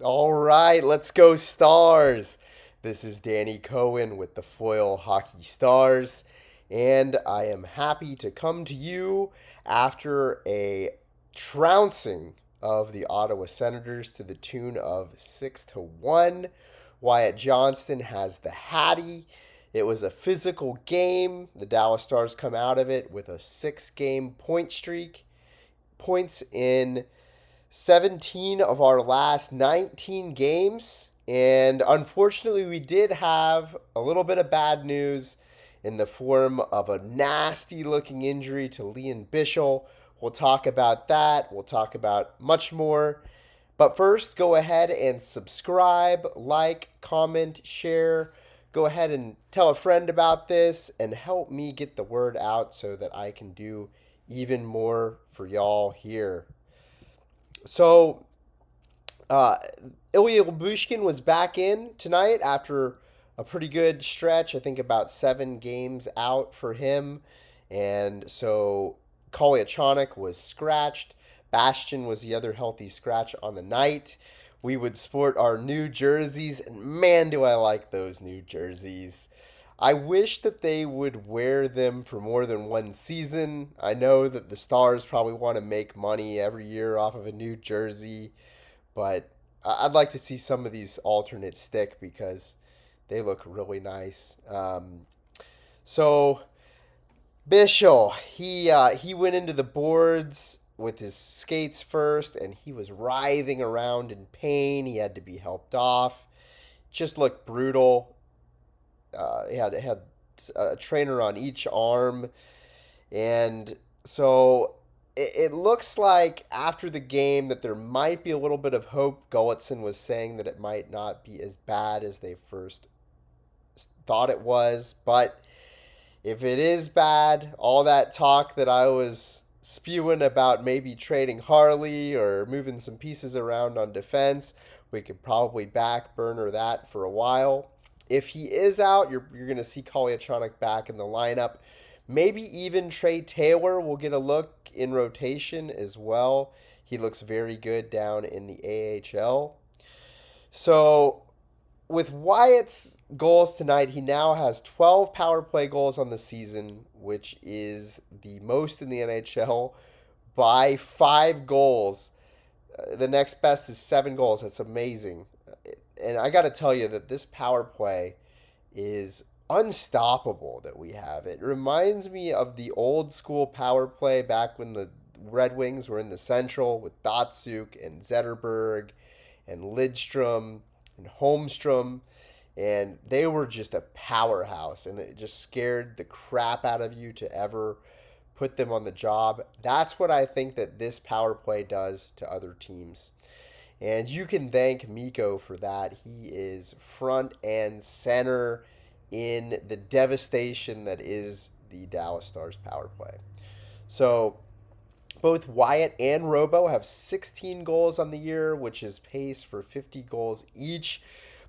All right, let's go Stars. This is Danny Cohen with the Foil Hockey Stars, and I am happy to come to you after a trouncing of the Ottawa Senators to the tune of 6-1. Wyatt Johnston has the Hattie. It was a physical game. The Dallas Stars come out of it with a 6-game point streak. Points in 17 of our last 19 games. And unfortunately, we did have a little bit of bad news in the form of a nasty looking injury to Lian Bichsel. We'll talk about that. We'll talk about much more. But first, go ahead and subscribe, like, comment, share. Go ahead and tell a friend about this and help me get the word out so that I can do even more for y'all here. So, uh, Ilya Lyubushkin was back in tonight after a pretty good stretch. I think about 7 games out for him. And so Kolyachonok was scratched. Bastion was the other healthy scratch on the night. We would sport our new jerseys, and man, do I like those new jerseys. I wish that they would wear them for more than one season. I know that the Stars probably want to make money every year off of a new jersey, but I'd like to see some of these alternates stick because they look really nice. So Bichsel, he went into the boards with his skates first, and he was writhing around in pain. He had to be helped off. Just looked brutal. He had a trainer on each arm, and so it looks like after the game that there might be a little bit of hope. Gulletson was saying that it might not be as bad as they first thought it was, but if it is bad, all that talk that I was spewing about maybe trading Harley or moving some pieces around on defense, we could probably back burner that for a while. If he is out, you're going to see Kolyachonok back in the lineup. Maybe even Trey Taylor will get a look in rotation as well. He looks very good down in the AHL. So with Wyatt's goals tonight, he now has 12 power play goals on the season, which is the most in the NHL by 5 goals. The next best is 7 goals. That's amazing. And I got to tell you that this power play is unstoppable that we have. It reminds me of the old school power play back when the Red Wings were in the Central with Datsuk and Zetterberg and Lidstrom and Holmstrom, and they were just a powerhouse, and it just scared the crap out of you to ever put them on the job. That's what I think that this power play does to other teams. And you can thank Mikko for that. He is front and center in the devastation that is the Dallas Stars power play. So both Wyatt and Robo have 16 goals on the year, which is pace for 50 goals each.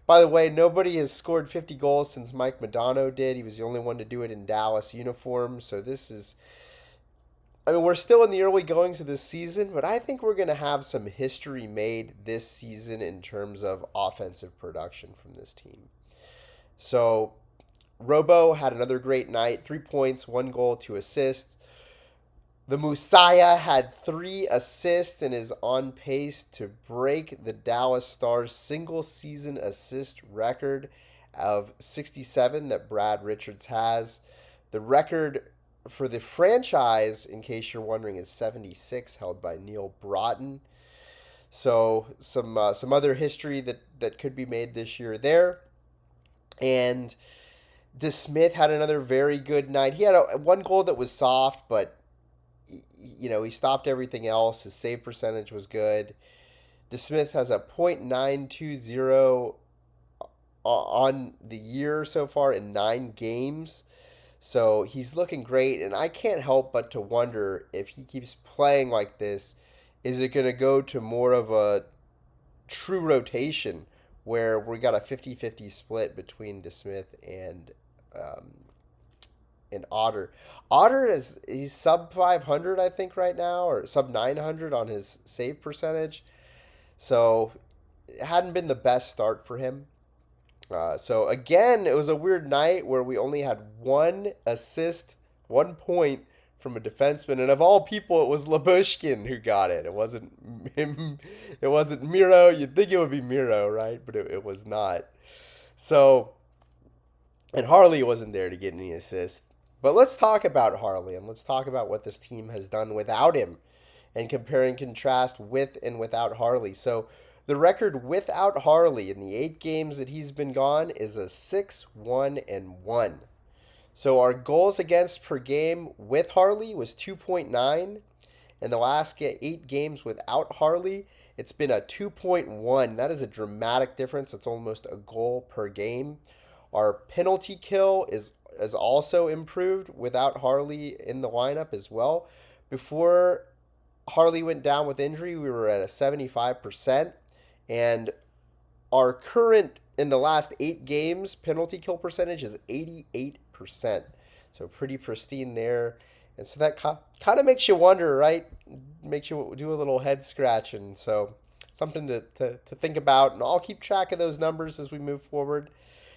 By the way, nobody has scored 50 goals since Mike Modano did. He was the only one to do it in Dallas uniform. So this is, I mean, we're still in the early goings of this season, but I think we're going to have some history made this season in terms of offensive production from this team. So Robo had another great night, 3 points, 1 goal, 2 assists. The Messiah had 3 assists and is on pace to break the Dallas Stars single season assist record of 67 that Brad Richards has. The record for the franchise, in case you're wondering, is 76, held by Neil Broughton. So some other history that could be made this year there. And DeSmith had another very good night. He had 1 goal that was soft, but he stopped everything else. His save percentage was good. DeSmith has a .920 on the year so far in 9 games. So he's looking great, and I can't help but to wonder if he keeps playing like this, is it going to go to more of a true rotation where we got a 50-50 split between DeSmith um, and Otter. He's sub 500, I think, right now, or sub 900 on his save percentage. So it hadn't been the best start for him. So again, it was a weird night where we only had one assist, 1 point from a defenseman, and of all people, it was Labushkin who got it. It wasn't him. It wasn't Miro. You'd think it would be Miro, right? But it was not. So, and Harley wasn't there to get any assists. But let's talk about Harley and let's talk about what this team has done without him and compare and contrast with and without Harley. So the record without Harley in the 8 games that he's been gone is a 6-1-1. So our goals against per game with Harley was 2.9. In the last 8 games without Harley, it's been a 2.1. That is a dramatic difference. It's almost a goal per game. Our penalty kill is also improved without Harley in the lineup as well. Before Harley went down with injury, we were at a 75%. And our current, in the last 8 games, penalty kill percentage is 88%. So pretty pristine there. And so that kind of makes you wonder, right? Makes you do a little head scratching. So something to think about. And I'll keep track of those numbers as we move forward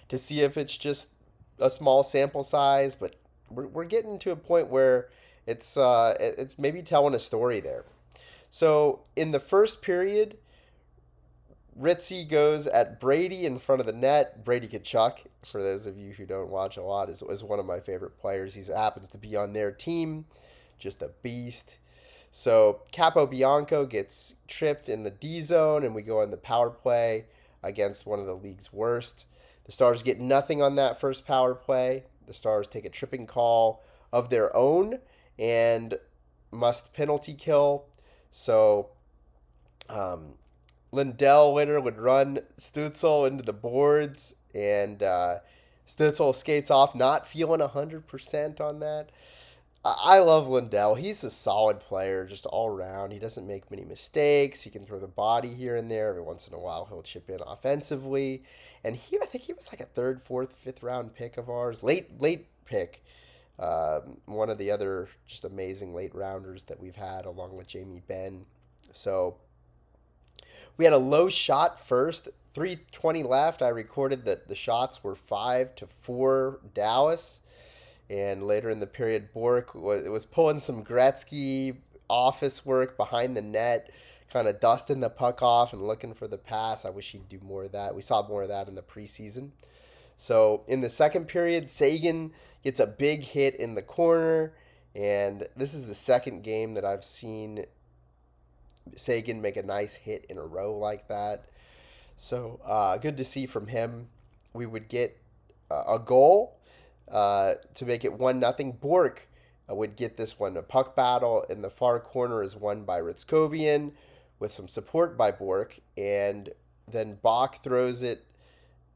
to see if it's just a small sample size. But we're getting to a point where it's maybe telling a story there. So in the first period, Ritzy goes at Brady in front of the net. Brady Kachuk, for those of you who don't watch a lot, is one of my favorite players. He happens to be on their team. Just a beast. So Capobianco gets tripped in the D zone, and we go on the power play against one of the league's worst. The Stars get nothing on that first power play. The Stars take a tripping call of their own and must penalty kill. So Lindell later would run Stützle into the boards, and Stützle skates off, not feeling 100% on that. I love Lindell. He's a solid player, just all around. He doesn't make many mistakes. He can throw the body here and there. Every once in a while, he'll chip in offensively. And I think he was like a third, fourth, fifth round pick of ours, late pick. One of the other just amazing late rounders that we've had, along with Jamie Benn. So we had a low shot first, 3:20 left. I recorded that the shots were 5-4 Dallas. And later in the period, Bork was pulling some Gretzky office work behind the net, kind of dusting the puck off and looking for the pass. I wish he'd do more of that. We saw more of that in the preseason. So in the second period, Sagan gets a big hit in the corner. And this is the second game that I've seen Sagan make a nice hit in a row like that. So good to see from him. We would get a goal to make it 1-0. Bork would get this one. A puck battle in the far corner is won by Ritzkovian with some support by Bork. And then Bach throws it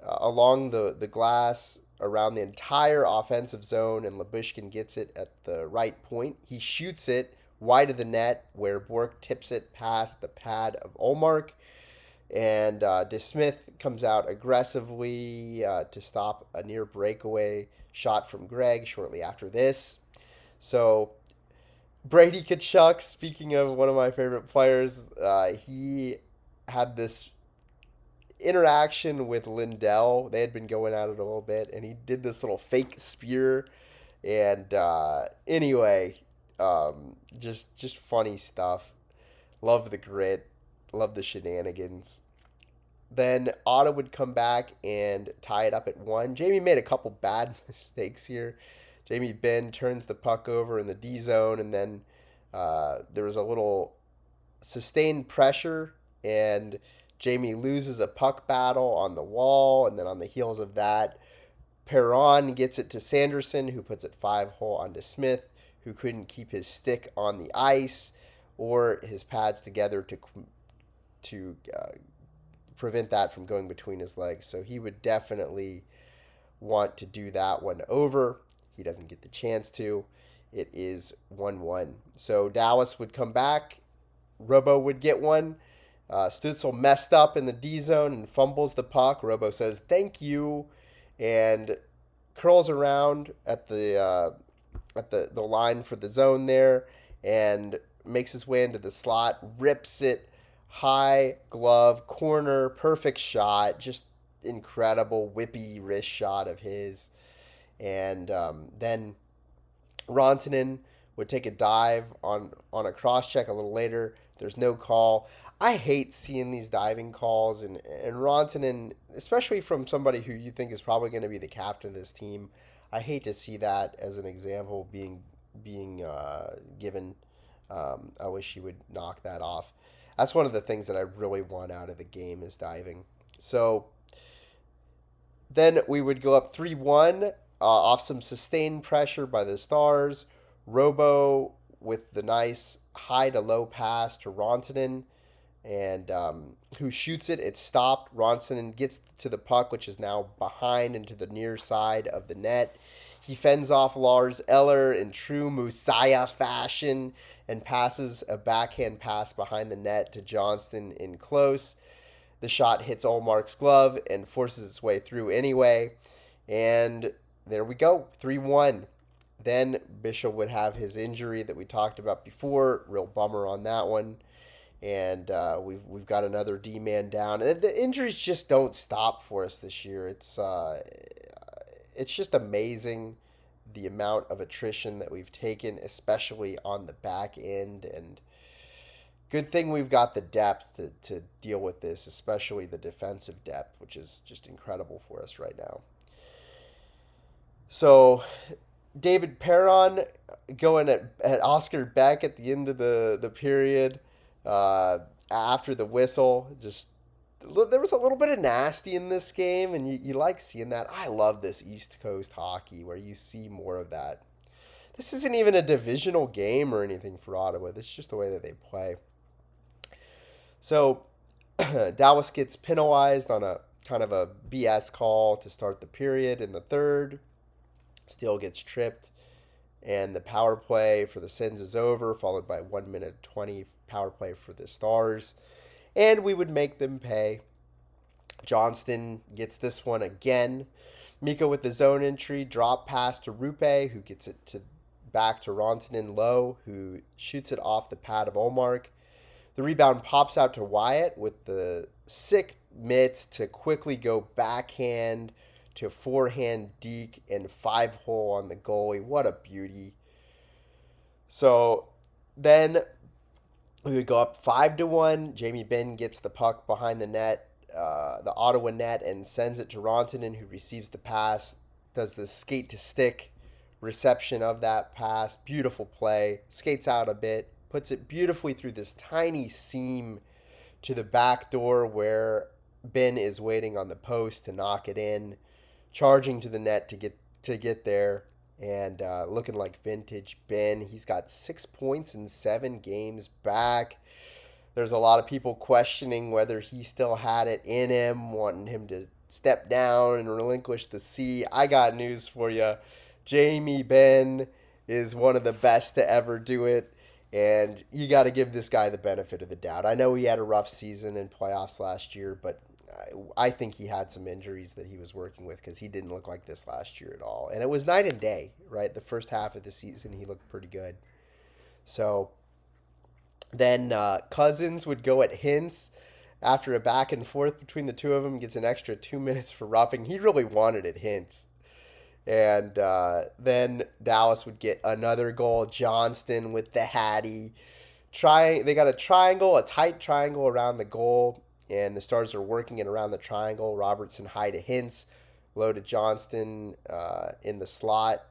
along the glass around the entire offensive zone, and Labushkin gets it at the right point. He shoots it wide of the net, where Bork tips it past the pad of Olmark. And DeSmith comes out aggressively to stop a near breakaway shot from Greg shortly after this. So Brady Kachuk, speaking of one of my favorite players, he had this interaction with Lindell. They had been going at it a little bit, and he did this little fake spear. And anyway, just funny stuff. Love the grit. Love the shenanigans. Then Ottawa would come back and tie it up at 1. Jamie made a couple bad mistakes here. Jamie Benn turns the puck over in the D zone, and then there was a little sustained pressure, and Jamie loses a puck battle on the wall, and then on the heels of that, Perron gets it to Sanderson, who puts it 5-hole onto Smith, who couldn't keep his stick on the ice or his pads together to prevent that from going between his legs. So he would definitely want to do that one over. He doesn't get the chance to. It is 1-1. So Dallas would come back. Robo would get one. Stützle messed up in the D zone and fumbles the puck. Robo says, "Thank you," and curls around at the line for the zone there and makes his way into the slot, rips it high glove, corner, perfect shot, just incredible whippy wrist shot of his. And then Rantanen would take a dive on a cross check a little later. There's no call. I hate seeing these diving calls, and Rantanen, especially from somebody who you think is probably going to be the captain of this team. I hate to see that as an example being given. I wish he would knock that off. That's one of the things that I really want out of the game is diving. So then we would go up 3-1 off some sustained pressure by the Stars. Robo with the nice high to low pass to Rantanen, and who shoots it. It's stopped. Rantanen gets to the puck, which is now behind into the near side of the net. He fends off Lars Eller in true Messiah fashion and passes a backhand pass behind the net to Johnston in close. The shot hits Olmark's glove and forces its way through anyway. And there we go, 3-1. Then Bichsel would have his injury that we talked about before. Real bummer on that one. And we've got another D-man down. And the injuries just don't stop for us this year. It's just amazing the amount of attrition that we've taken, especially on the back end. And good thing we've got the depth to deal with this, especially the defensive depth, which is just incredible for us right now. So David Perron going at Oscar Beck at the end of the period after the whistle. Just there was a little bit of nasty in this game, and you like seeing that. I love this East Coast hockey where you see more of that. This isn't even a divisional game or anything for Ottawa. This is just the way that they play. So Dallas gets penalized on a kind of a BS call to start the period in the third. Steele gets tripped, and the power play for the Sens is over, followed by 1 minute 20 power play for the Stars. And we would make them pay. Johnston gets this one again. Mikko with the zone entry, drop pass to Rupe, who gets it back to Rantanen low, who shoots it off the pad of Olmark. The rebound pops out to Wyatt with the sick mitts to quickly go backhand to forehand deke and 5-hole on the goalie. What a beauty. So then we would go up 5-1. Jamie Benn gets the puck behind the net, the Ottawa net, and sends it to Rantanen, who receives the pass, does the skate to stick reception of that pass. Beautiful play. Skates out a bit, puts it beautifully through this tiny seam to the back door where Ben is waiting on the post to knock it in, charging to the net to get there. And looking like vintage Ben. He's got 6 points in 7 games back. There's a lot of people questioning whether he still had it in him, wanting him to step down and relinquish the C. I got news for you. Jamie Benn is one of the best to ever do it. And you got to give this guy the benefit of the doubt. I know he had a rough season in playoffs last year, but I think he had some injuries that he was working with because he didn't look like this last year at all. And it was night and day, right? The first half of the season, he looked pretty good. So then Cousins would go at Hintz after a back and forth between the two of them, gets an extra 2 minutes for roughing. He really wanted it, Hintz. And then Dallas would get another goal. Johnston with the Hattie. They got a tight triangle around the goal. And the Stars are working it around the triangle. Robertson high to Hintz, low to Johnston in the slot,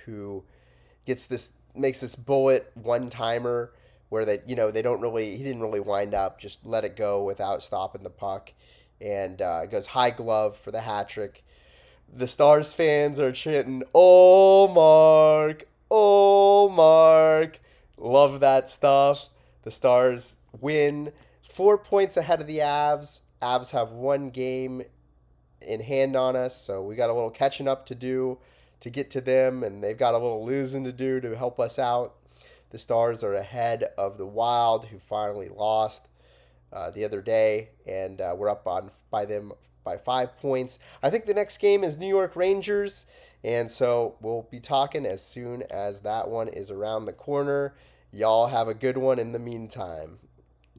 who makes this bullet one-timer where he didn't really wind up, just let it go without stopping the puck, and goes high glove for the hat trick. The Stars fans are chanting, "Oh, Mark, oh, Mark." Love that stuff. The Stars win. 4 points ahead of the Avs. Avs have 1 game in hand on us, so we got a little catching up to do to get to them, and they've got a little losing to do to help us out. The Stars are ahead of the Wild, who finally lost the other day, and we're up by them by 5 points. I think the next game is New York Rangers, and so we'll be talking as soon as that one is around the corner. Y'all have a good one in the meantime.